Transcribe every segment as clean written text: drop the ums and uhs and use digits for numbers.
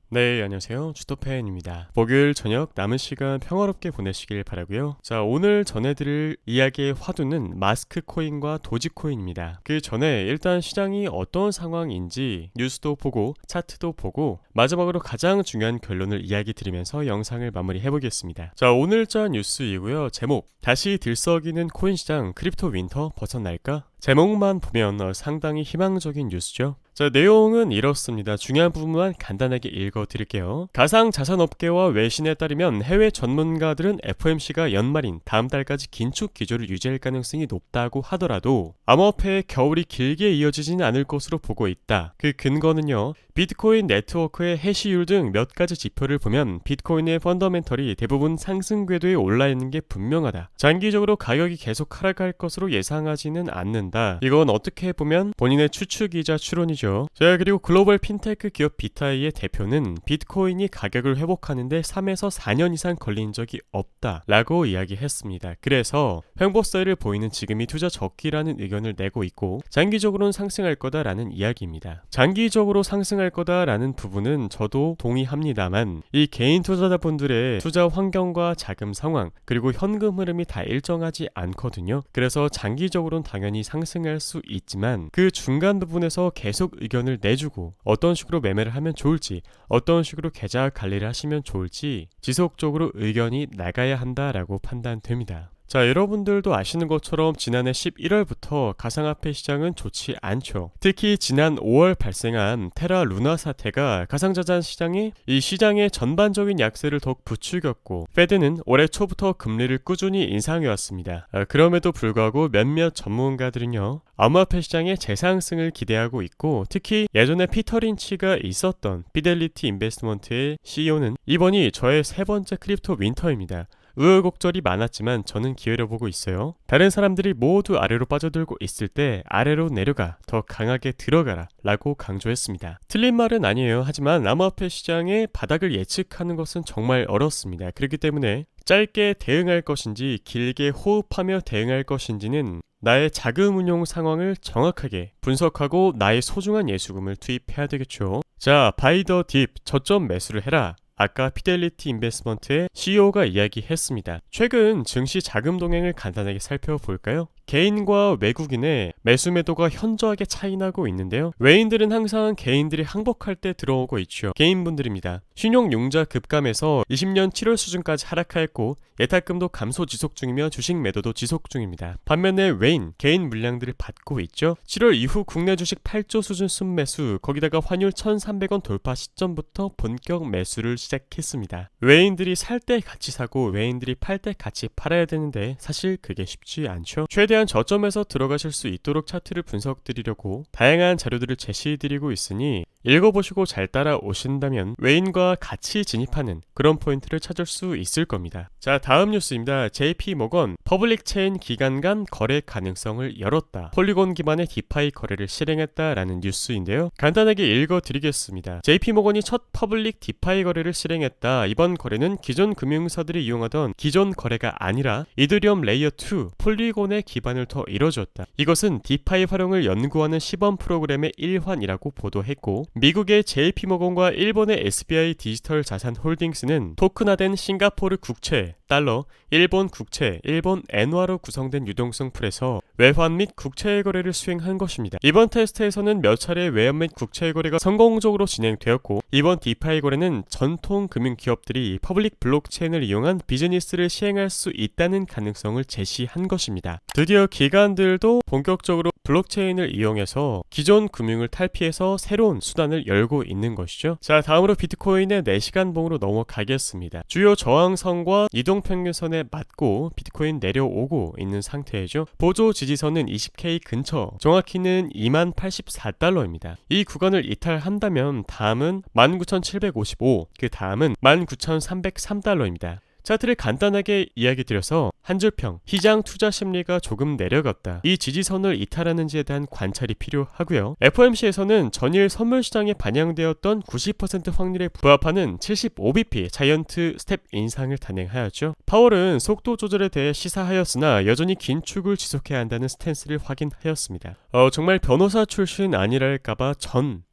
네, 안녕하세요. 주토팬입니다. 목요일 저녁 남은 시간 평화롭게 보내시길 바라고요. 자, 오늘 전해드릴 이야기의 화두는 마스크 코인과 도지 코인입니다. 그 전에 일단 시장이 어떤 상황인지 뉴스도 보고 차트도 보고 마지막으로 가장 중요한 결론을 이야기 드리면서 영상을 마무리해 보겠습니다. 자, 오늘자 뉴스이고요. 제목: 다시 들썩이는 코인 시장, 크립토 윈터 벗어날까? 제목만 보면 상당히 희망적인 뉴스죠. 자, 내용은 이렇습니다. 중요한 부분만 간단하게 읽어드릴게요. 가상자산업계와 외신에 따르면 해외 전문가들은 FOMC가 연말인 다음 달까지 긴축 기조를 유지할 가능성이 높다고 하더라도 암호화폐의 겨울이 길게 이어지지는 않을 것으로 보고 있다. 그 근거는요, 비트코인 네트워크의 해시율 등 몇 가지 지표를 보면 비트코인의 펀더멘털이 대부분 상승 궤도에 올라 있는 게 분명하다. 장기적으로 가격이 계속 하락할 것으로 예상하지는 않는다. 이건 어떻게 보면 본인의 추측이자 추론이죠. 자, 그리고 글로벌 핀테크 기업 비타이의 대표는 비트코인이 가격을 회복하는데 3에서 4년 이상 걸린 적이 없다 라고 이야기했습니다. 그래서 횡보세를 보이는 지금이 투자 적기라는 의견을 내고 있고, 장기적으로는 상승할 거다라는 이야기입니다. 장기적으로 상승할 거다라는 부분은 저도 동의합니다만, 이 개인 투자자분들의 투자 환경과 자금 상황 그리고 현금 흐름이 다 일정하지 않거든요. 그래서 장기적으로는 당연히 상승할 수 있지만 그 중간 부분에서 계속 의견을 내주고 어떤 식으로 매매를 하면 좋을지, 어떤 식으로 계좌 관리를 하시면 좋을지 지속적으로 의견이 나가야 한다라고 판단됩니다. 자, 여러분들도 아시는 것처럼 지난해 11월부터 가상화폐 시장은 좋지 않죠. 특히 지난 5월 발생한 테라 루나 사태가 가상자산 시장에 이 시장의 전반적인 약세를 더욱 부추겼고, 페드는 올해 초부터 금리를 꾸준히 인상해왔습니다. 그럼에도 불구하고 몇몇 전문가들은요, 암호화폐 시장의 재상승을 기대하고 있고, 특히 예전에 피터 린치가 있었던 피델리티 인베스트먼트의 CEO는 이번이 저의 세 번째 크립토 윈터입니다. 우여곡절이 많았지만 저는 기회를 보고 있어요. 다른 사람들이 모두 아래로 빠져들고 있을 때 아래로 내려가, 더 강하게 들어가라 라고 강조했습니다. 틀린 말은 아니에요. 하지만 암호화폐 시장의 바닥을 예측하는 것은 정말 어렵습니다. 그렇기 때문에 짧게 대응할 것인지 길게 호흡하며 대응할 것인지는 나의 자금 운용 상황을 정확하게 분석하고 나의 소중한 예수금을 투입해야 되겠죠. 자, 바이 더 딥, 저점 매수를 해라. 아까 피델리티 인베스트먼트의 CEO가 이야기했습니다. 최근 증시 자금 동행을 간단하게 살펴볼까요? 개인과 외국인의 매수 매도가 현저하게 차이나고 있는데요. 외인들은 항상 개인들이 항복할 때 들어오고 있죠. 개인분들입니다. 신용융자 급감해서 20년 7월 수준까지 하락하였고, 예탁금도 감소 지속 중이며 주식 매도도 지속 중입니다. 반면에 외인, 개인 물량들을 받고 있죠. 7월 이후 국내 주식 8조 수준 순매수, 거기다가 환율 1,300원 돌파 시점부터 본격 매수를 시작했습니다. 외인들이 살 때 같이 사고 외인들이 팔 때 같이 팔아야 되는데 사실 그게 쉽지 않죠. 최대한 저점에서 들어가실 수 있도록 차트를 분석드리려고 다양한 자료들을 제시해드리고 있으니 읽어보시고 잘 따라오신다면 외인과 같이 진입하는 그런 포인트를 찾을 수 있을 겁니다. 자, 다음 뉴스입니다. JP모건 퍼블릭 체인 기관 간 거래 가능성을 열었다. 폴리곤 기반의 디파이 거래를 실행했다라는 뉴스인데요. 간단하게 읽어드리겠습니다. JP모건이 첫 퍼블릭 디파이 거래를 실행했다. 이번 거래는 기존 금융사들이 이용하던 기존 거래가 아니라 이더리움 레이어 2 폴리곤의 기반을 더 이뤄줬다. 이것은 디파이 활용을 연구하는 시범 프로그램의 일환이라고 보도했고, 미국의 JP모건과 일본의 SBI 디지털 자산 홀딩스는 토큰화된 싱가포르 국채, 달러, 일본 국채, 일본 엔화로 구성된 유동성 풀에서 외환 및 국채 거래를 수행한 것입니다. 이번 테스트에서는 몇 차례 외환 및 국채 거래가 성공적으로 진행되었고, 이번 디파이 거래는 전통 금융 기업들이 퍼블릭 블록체인을 이용한 비즈니스를 시행할 수 있다는 가능성을 제시한 것입니다. 드디어 기관들도 본격적으로 블록체인을 이용해서 기존 금융을 탈피해서 새로운 수단을 열고 있는 것이죠. 자, 다음으로 비트코인의 4시간 봉으로 넘어가겠습니다. 주요 저항선과 이동평균선에 맞고 비트코인 내려오고 있는 상태이죠. 보조 지지선은 20K 근처, 정확히는 2084달러입니다. 이 구간을 이탈한다면 다음은 19,755, 그 다음은 19,303달러입니다. 차트를 간단하게 이야기 드려서 한 줄평, 시장 투자 심리가 조금 내려갔다. 이 지지선을 이탈하는지에 대한 관찰이 필요하고요. FOMC에서는 전일 선물 시장에 반영되었던 90% 확률에 부합하는 75bp 자이언트 스텝 인상을 단행하였죠. 파월은 속도 조절에 대해 시사하였으나 여전히 긴축을 지속해야 한다는 스탠스를 확인하였습니다. 정말 변호사 출신 아니랄까봐 전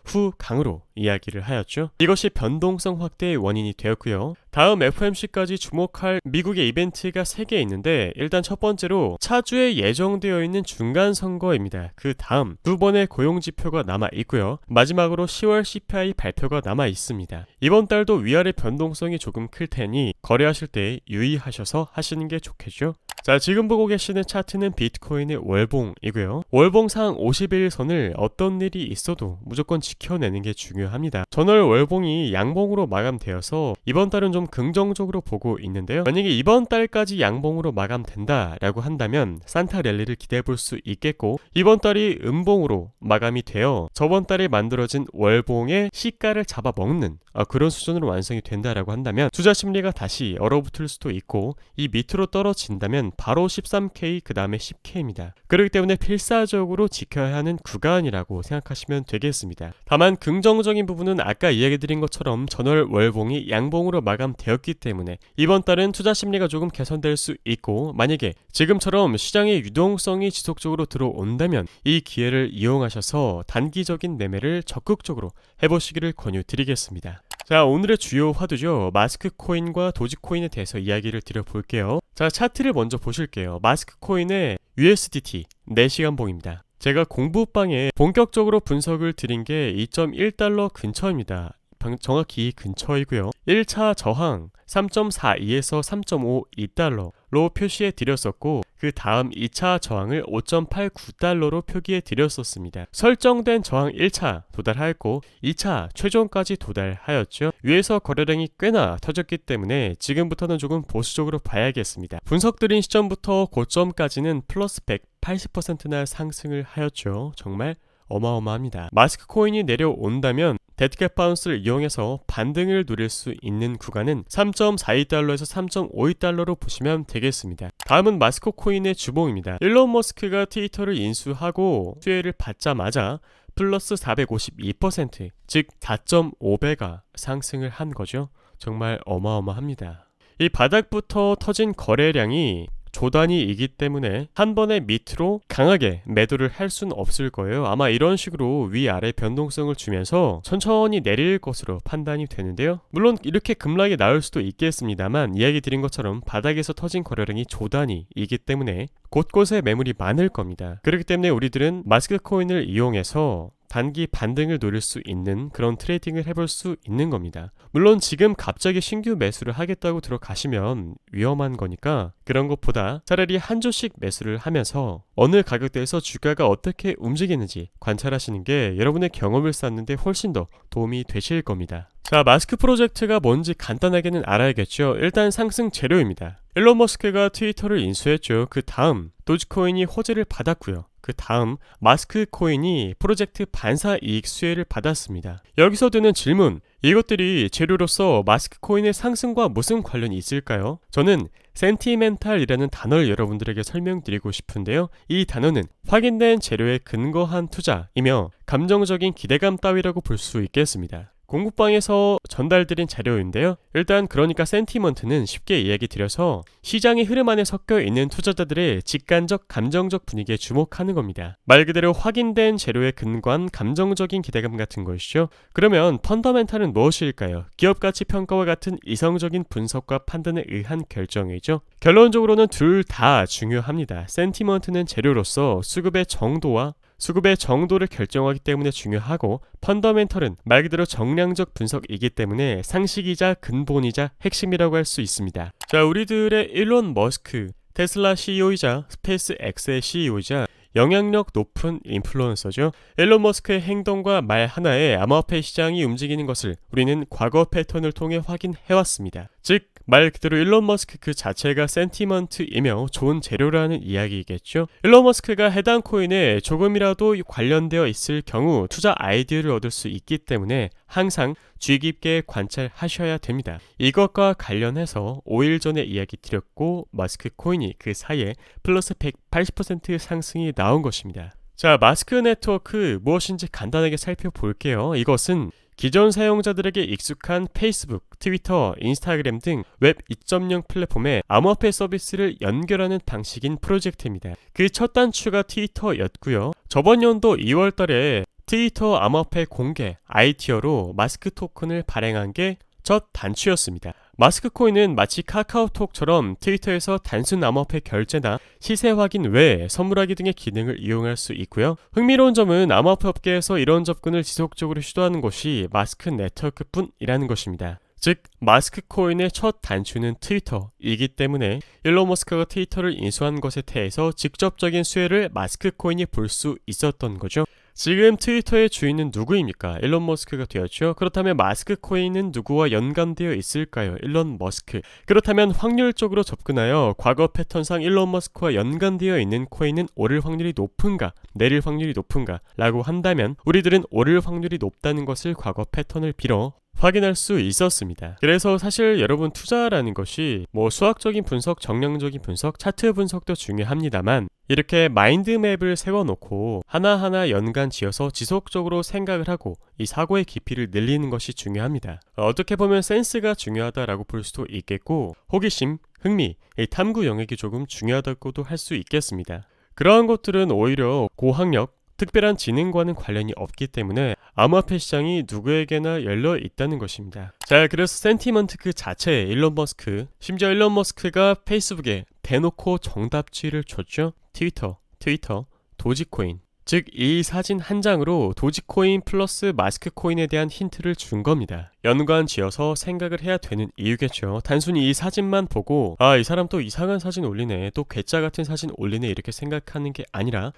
후 강으로 이야기를 하였죠. 이것이 변동성 확대의 원인이 되었고요. 다음 FOMC까지 주목할 미국의 이벤트가 3개 있는데 일단 첫 번째로 차주에 예정되어 있는 중간 선거입니다. 그 다음 2번의 고용지표가 남아 있고요. 마지막으로 10월 CPI 발표가 남아 있습니다. 이번 달도 위아래 변동성이 조금 클 테니 거래하실 때 유의하셔서 하시는 게 좋겠죠. 자, 지금 보고 계시는 차트는 비트코인의 월봉이고요. 월봉상 51선을 어떤 일이 있어도 무조건 지켜내는 게 중요합니다. 전월 월봉이 양봉으로 마감되어서 이번 달은 좀 긍정적으로 보고 있는데요. 만약에 이번 달까지 양봉으로 마감된다 라고 한다면 산타 랠리를 기대해 볼 수 있겠고, 이번 달이 음봉으로 마감이 되어 저번 달에 만들어진 월봉의 시가를 잡아먹는 그런 수준으로 완성이 된다라고 한다면 투자 심리가 다시 얼어붙을 수도 있고, 이 밑으로 떨어진다면 바로 13K 그 다음에 10K입니다. 그렇기 때문에 필사적으로 지켜야 하는 구간이라고 생각하시면 되겠습니다. 다만 긍정적인 부분은 아까 이야기드린 것처럼 전월 월봉이 양봉으로 마감되었기 때문에 이번 달은 투자 심리가 조금 개선될 수 있고, 만약에 지금처럼 시장의 유동성이 지속적으로 들어온다면 이 기회를 이용하셔서 단기적인 매매를 적극적으로 해보시기를 권유드리겠습니다. 자, 오늘의 주요 화두죠. 마스크 코인과 도지 코인에 대해서 이야기를 드려볼게요. 자, 차트를 먼저 보실게요. 마스크 코인의 USDT 4시간 봉입니다. 제가 공부방에 본격적으로 분석을 드린 게 2.1달러 근처입니다. 정확히 근처이고요. 1차 저항 3.42에서 3.52달러로 표시해 드렸었고, 그 다음 2차 저항을 5.89달러로 표기해 드렸었습니다. 설정된 저항 1차 도달하였고 2차 최종까지 도달하였죠. 위에서 거래량이 꽤나 터졌기 때문에 지금부터는 조금 보수적으로 봐야겠습니다. 분석드린 시점부터 고점까지는 플러스 180%나 상승을 하였죠. 정말 어마어마합니다. 마스크 코인이 내려온다면 데드캣 바운스를 이용해서 반등을 노릴 수 있는 구간은 3.42달러에서 3.52달러로 보시면 되겠습니다. 다음은 마스크 코인의 주봉입니다. 일론 머스크가 트위터를 인수하고 수혜를 받자마자 플러스 452%, 즉 4.5배가 상승을 한 거죠. 정말 어마어마합니다. 이 바닥부터 터진 거래량이 조단위이기 때문에 한 번에 밑으로 강하게 매도를 할 수는 없을 거예요. 아마 이런 식으로 위아래 변동성을 주면서 천천히 내릴 것으로 판단이 되는데요. 물론 이렇게 급락이 나올 수도 있겠습니다만 이야기 드린 것처럼 바닥에서 터진 거래량이 조단위이기 때문에 곳곳에 매물이 많을 겁니다. 그렇기 때문에 우리들은 마스크 코인을 이용해서 단기 반등을 노릴 수 있는 그런 트레이딩을 해볼 수 있는 겁니다. 물론 지금 갑자기 신규 매수를 하겠다고 들어가시면 위험한 거니까 그런 것보다 차라리 한 주씩 매수를 하면서 어느 가격대에서 주가가 어떻게 움직이는지 관찰하시는 게 여러분의 경험을 쌓는 데 훨씬 더 도움이 되실 겁니다. 자, 마스크 프로젝트가 뭔지 간단하게는 알아야겠죠. 일단 상승 재료입니다. 일론 머스크가 트위터를 인수했죠. 그 다음 도지코인이 호재를 받았고요. 그 다음 마스크 코인이 프로젝트 반사 이익 수혜를 받았습니다. 여기서 드는 질문, 이것들이 재료로서 마스크 코인의 상승과 무슨 관련이 있을까요? 저는 센티멘탈이라는 단어를 여러분들에게 설명드리고 싶은데요. 이 단어는 확인된 재료에 근거한 투자이며 감정적인 기대감 따위라고 볼 수 있겠습니다. 공부방에서 전달드린 자료인데요. 일단 그러니까 센티먼트는 쉽게 이야기 드려서 시장의 흐름 안에 섞여 있는 투자자들의 직관적 감정적 분위기에 주목하는 겁니다. 말 그대로 확인된 재료에 근거한 감정적인 기대감 같은 것이죠. 그러면 펀더멘탈은 무엇일까요? 기업 가치 평가와 같은 이성적인 분석과 판단에 의한 결정이죠. 결론적으로는 둘 다 중요합니다. 센티먼트는 재료로서 수급의 정도를 결정하기 때문에 중요하고, 펀더멘털은 말 그대로 정량적 분석이기 때문에 상식이자 근본이자 핵심이라고 할 수 있습니다. 자, 우리들의 일론 머스크, 테슬라 CEO이자 스페이스X의 CEO이자 영향력 높은 인플루언서죠. 일론 머스크의 행동과 말 하나에 암호화폐 시장이 움직이는 것을 우리는 과거 패턴을 통해 확인해왔습니다. 즉, 말 그대로 일론 머스크 그 자체가 센티먼트이며 좋은 재료라는 이야기겠죠. 일론 머스크가 해당 코인에 조금이라도 관련되어 있을 경우 투자 아이디어를 얻을 수 있기 때문에 항상 주의 깊게 관찰하셔야 됩니다. 이것과 관련해서 5일 전에 이야기 드렸고, 마스크 코인이 그 사이에 플러스 180% 상승이 나온 것입니다. 자, 마스크 네트워크 무엇인지 간단하게 살펴볼게요. 이것은 기존 사용자들에게 익숙한 페이스북, 트위터, 인스타그램 등 웹 2.0 플랫폼에 암호화폐 서비스를 연결하는 방식인 프로젝트입니다. 그 첫 단추가 트위터였고요. 저번 연도 2월 달에 트위터 암호화폐 공개 IT어로 마스크 토큰을 발행한 게 첫 단추였습니다. 마스크 코인은 마치 카카오톡처럼 트위터에서 단순 암호화폐 결제나 시세 확인 외에 선물하기 등의 기능을 이용할 수 있고요. 흥미로운 점은 암호화폐 업계에서 이런 접근을 지속적으로 시도하는 곳이 마스크 네트워크뿐이라는 것입니다. 즉 마스크 코인의 첫 단추는 트위터이기 때문에 일론 머스크가 트위터를 인수한 것에 대해서 직접적인 수혜를 마스크 코인이 볼 수 있었던 거죠. 지금 트위터의 주인은 누구입니까? 일론 머스크가 되었죠. 그렇다면 마스크 코인은 누구와 연관되어 있을까요? 일론 머스크. 그렇다면 확률적으로 접근하여 과거 패턴상 일론 머스크와 연관되어 있는 코인은 오를 확률이 높은가, 내릴 확률이 높은가 라고 한다면 우리들은 오를 확률이 높다는 것을 과거 패턴을 빌어 확인할 수 있었습니다. 그래서 사실 여러분 투자라는 것이 수학적인 분석, 정량적인 분석, 차트 분석도 중요합니다만 이렇게 마인드맵을 세워놓고 하나하나 연관 지어서 지속적으로 생각을 하고 이 사고의 깊이를 늘리는 것이 중요합니다. 어떻게 보면 센스가 중요하다라고 볼 수도 있겠고 호기심, 흥미, 이 탐구 영역이 조금 중요하다고도 할 수 있겠습니다. 그러한 것들은 오히려 고학력, 특별한 지능과는 관련이 없기 때문에 암호화폐 시장이 누구에게나 열려 있다는 것입니다. 자, 그래서 센티먼트 그 자체에 일론 머스크, 심지어 일론 머스크가 페이스북에 대놓고 정답지를 줬죠. 트위터, 도지코인. 즉 이 사진 한 장으로 도지코인 플러스 마스크 코인에 대한 힌트를 준 겁니다. 연관 지어서 생각을 해야 되는 이유겠죠. 단순히 이 사진만 보고 이 사람 또 이상한 사진 올리네, 또 괴짜 같은 사진 올리네 이렇게 생각하는 게 아니라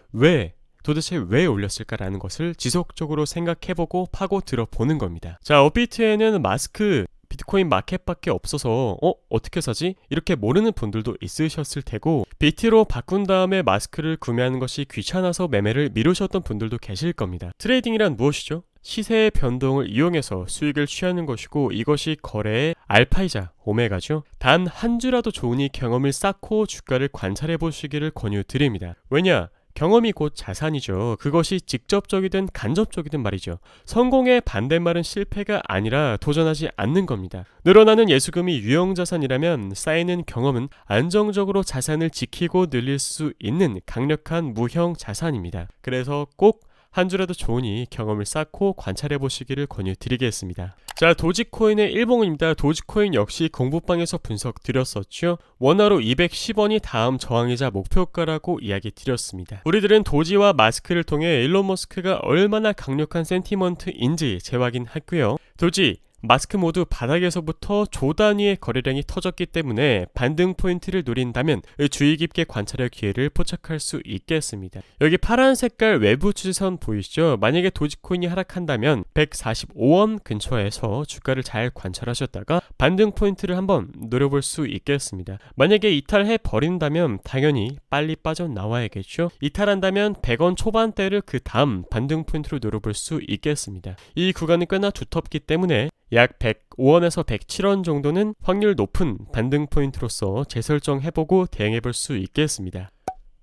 도대체 왜 올렸을까라는 것을 지속적으로 생각해보고 파고 들어보는 겁니다. 자, 업비트에는 마스크 비트코인 마켓밖에 없어서 어떻게 사지? 이렇게 모르는 분들도 있으셨을 테고 비트로 바꾼 다음에 마스크를 구매하는 것이 귀찮아서 매매를 미루셨던 분들도 계실 겁니다. 트레이딩이란 무엇이죠? 시세의 변동을 이용해서 수익을 취하는 것이고 이것이 거래의 알파이자 오메가죠. 단 한 주라도 좋으니 경험을 쌓고 주가를 관찰해 보시기를 권유드립니다. 왜냐? 경험이 곧 자산이죠. 그것이 직접적이든 간접적이든 말이죠. 성공의 반대말은 실패가 아니라 도전하지 않는 겁니다. 늘어나는 예수금이 유형자산이라면 쌓이는 경험은 안정적으로 자산을 지키고 늘릴 수 있는 강력한 무형자산입니다. 그래서 꼭 한 주라도 좋으니 경험을 쌓고 관찰해 보시기를 권유드리겠습니다. 자, 도지코인의 일봉입니다. 도지코인 역시 공부방에서 분석 드렸었죠. 원화로 210원이 다음 저항이자 목표가라고 이야기 드렸습니다. 우리들은 도지와 마스크를 통해 일론 머스크가 얼마나 강력한 센티먼트인지 재확인했고요. 도지, 마스크 모두 바닥에서부터 조 단위의 거래량이 터졌기 때문에 반등 포인트를 노린다면 주의 깊게 관찰할 기회를 포착할 수 있겠습니다. 여기 파란 색깔 외부 추세선 보이시죠? 만약에 도지코인이 하락한다면 145원 근처에서 주가를 잘 관찰하셨다가 반등 포인트를 한번 노려볼 수 있겠습니다. 만약에 이탈해 버린다면 당연히 빨리 빠져나와야겠죠. 이탈한다면 100원 초반대를 그 다음 반등 포인트로 노려볼 수 있겠습니다. 이 구간은 꽤나 두텁기 때문에 약 105원에서 107원 정도는 확률 높은 반등 포인트로서 재설정해보고 대응해볼 수 있겠습니다.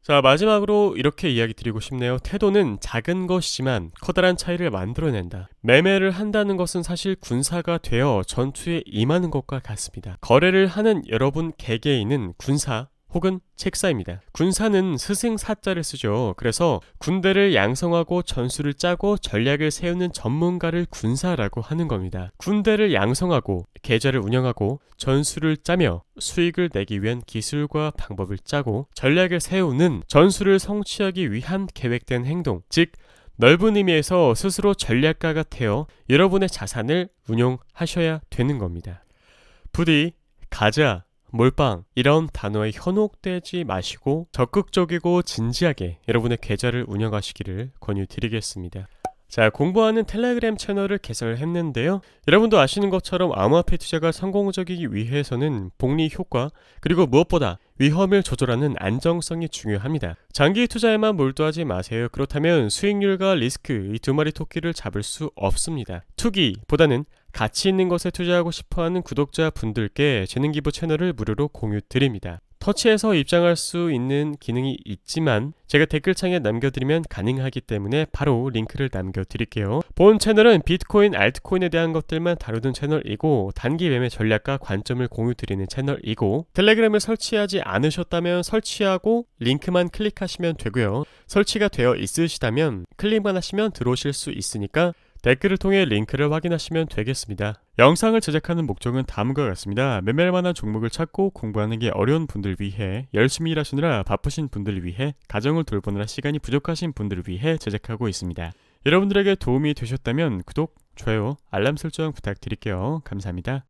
자, 마지막으로 이렇게 이야기 드리고 싶네요. 태도는 작은 것이지만 커다란 차이를 만들어낸다. 매매를 한다는 것은 사실 군사가 되어 전투에 임하는 것과 같습니다. 거래를 하는 여러분 개개인은 군사 혹은 책사입니다. 군사는 스승사자를 쓰죠. 그래서 군대를 양성하고 전술을 짜고 전략을 세우는 전문가를 군사라고 하는 겁니다. 군대를 양성하고 계좌를 운영하고 전술을 짜며 수익을 내기 위한 기술과 방법을 짜고 전략을 세우는 전술을 성취하기 위한 계획된 행동, 즉 넓은 의미에서 스스로 전략가가 되어 여러분의 자산을 운용하셔야 되는 겁니다. 부디 가자, 몰빵 이런 단어에 현혹되지 마시고 적극적이고 진지하게 여러분의 계좌를 운영하시기를 권유드리겠습니다. 자, 공부하는 텔레그램 채널을 개설했는데요. 여러분도 아시는 것처럼 암호화폐 투자가 성공적이기 위해서는 복리 효과 그리고 무엇보다 위험을 조절하는 안정성이 중요합니다. 장기 투자에만 몰두하지 마세요. 그렇다면 수익률과 리스크 이 두 마리 토끼를 잡을 수 없습니다. 투기보다는 가치 있는 것에 투자하고 싶어하는 구독자분들께 재능기부 채널을 무료로 공유 드립니다. 터치해서 입장할 수 있는 기능이 있지만 제가 댓글창에 남겨드리면 가능하기 때문에 바로 링크를 남겨드릴게요. 본 채널은 비트코인, 알트코인에 대한 것들만 다루는 채널이고 단기 매매 전략과 관점을 공유드리는 채널이고 텔레그램을 설치하지 않으셨다면 설치하고 링크만 클릭하시면 되고요. 설치가 되어 있으시다면 클릭만 하시면 들어오실 수 있으니까 댓글을 통해 링크를 확인하시면 되겠습니다. 영상을 제작하는 목적은 다음과 같습니다. 매매할 만한 종목을 찾고 공부하는 게 어려운 분들 위해, 열심히 일하시느라 바쁘신 분들을 위해, 가정을 돌보느라 시간이 부족하신 분들을 위해 제작하고 있습니다. 여러분들에게 도움이 되셨다면 구독, 좋아요, 알람 설정 부탁드릴게요. 감사합니다.